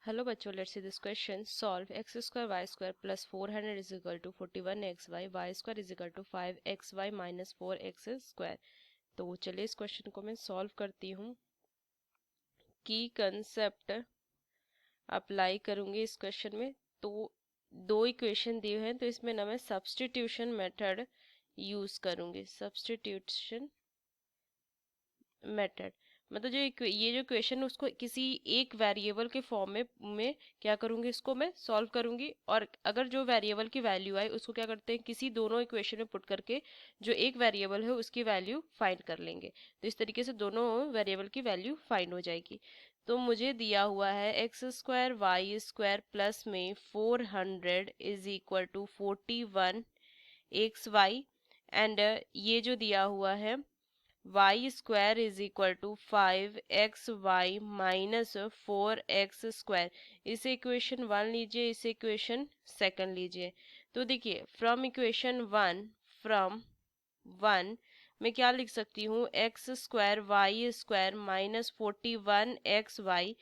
Hello बच्चों, let's see this question. Solve x square Y square plus 400 is equal to 41xy y square is equal to 5xy minus 4x square. तो चलिए इस question को मैं solve करती हूँ. की कंसेप्ट अप्लाई करूँगी इस क्वेश्चन में. तो दो इक्वेशन दिए हैं, तो इसमें ना मैं सब्स्टिट्यूशन मेथड यूज़ करूँगी. सब्स्टिट्यूशन मेथड मतलब ये जो क्वेश्चन उसको किसी एक वेरिएबल के फॉर्म में क्या करूंगी, इसको मैं सॉल्व करूंगी. और अगर जो वेरिएबल की वैल्यू आए उसको क्या करते हैं, किसी दोनों इक्वेशन में पुट करके जो एक वेरिएबल है उसकी वैल्यू फाइंड कर लेंगे. तो इस तरीके से दोनों वेरिएबल की वैल्यू फाइंड हो जाएगी. तो मुझे दिया हुआ है x square Y square plus में 400 is equal to 41xy. And ये जो दिया हुआ है y square is equal to 5xy minus 4x square. इसे इक्वेशन 1 लीजिए, इसे इक्वेशन सेकंड लीजिए. तो देखिए फ्रॉम इक्वेशन 1 मैं क्या लिख सकती हूँ, X square Y square minus 41xy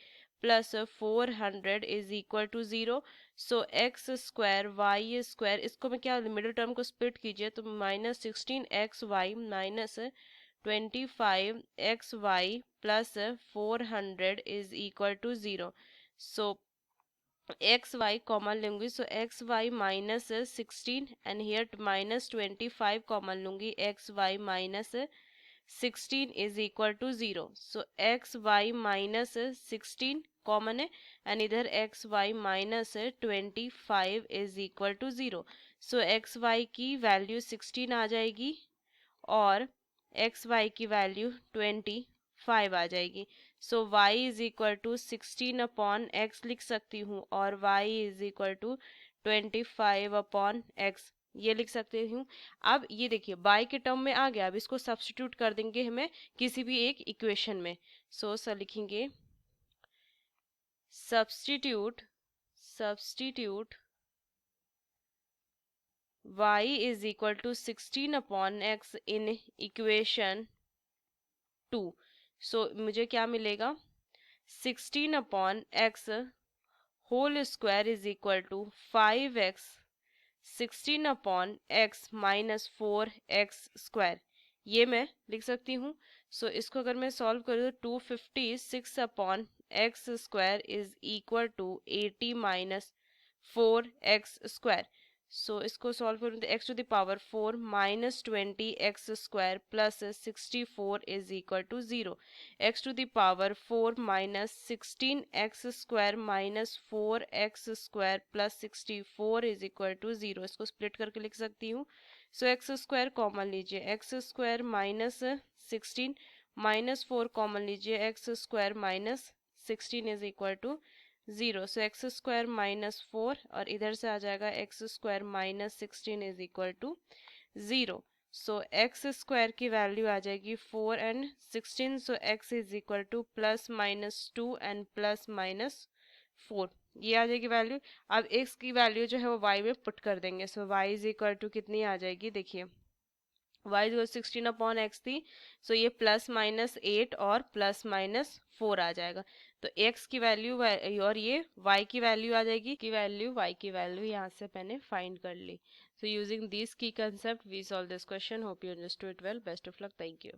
plus 400 is equal to 0. So x square Y square, इसको मैं क्या मिडिल टर्म को स्प्लिट कीजिए तो minus 16xy minus 25xy plus 400 is equal to 0. So x Y common लूंगी, so x Y minus 16 and here minus 25 common लूंगी, X Y minus 16 is equal to 0. So x Y minus 16 common है and इधर x Y minus 25 is equal to 0. So x y की value 16 आ जाएगी और x y की value 25 आ जाएगी. So y is equal to 16 upon x लिख सकती हूँ और y is equal to 25 upon x ये लिख सकती हूँ. अब ये देखिए बाय के टर्म में आ गया. अब इसको सब्स्टिट्यूट कर देंगे हमें किसी भी एक इक्वेशन में. सो लिखेंगे substitute y is equal to 16 upon x in equation 2. So मुझे क्या मिलेगा, 16 upon x whole square is equal to 5x 16 upon x minus 4x square ये मैं लिख सकती हूँ. सो इसको अगर मैं सॉल्व करूँ तो 256 upon x square is equal to 80 minus 4x square. So इसको सॉल्व करूँ तो x to the power 4 minus 20x square plus 64 is equal to 0. x to the power 4 minus 16x square minus 4x square plus 64 is equal to 0. इसको split करके लिख सकती हूँ. So x square common लीजिए, x square minus 16 minus 4 common लीजिए, x square minus 16 is equal to 0. So x square minus 4 और इधर से आ जाएगा x square minus 16 is equal to 0. So x square की वैल्यू आ जाएगी 4 and 16. So x is equal to plus minus 2 and plus minus 4 ये आ जाएगी वैल्यू. अब एक्स की वैल्यू जो है वो वाई में पुट कर देंगे. सो वाई इज इक्वल टू कितनी आ जाएगी, देखिए वाई इज 16 अपॉन एक्स थी. सो ये प्लस माइनस 8 और प्लस माइनस 4 आ जाएगा. तो एक्स की वैल्यू और ये वाई की वैल्यू आ जाएगी, वाई की वैल्यू यहाँ से मैंने फाइंड कर ली. So using this key concept we solve this question. Hope you understood it well. Best of luck. Thank you.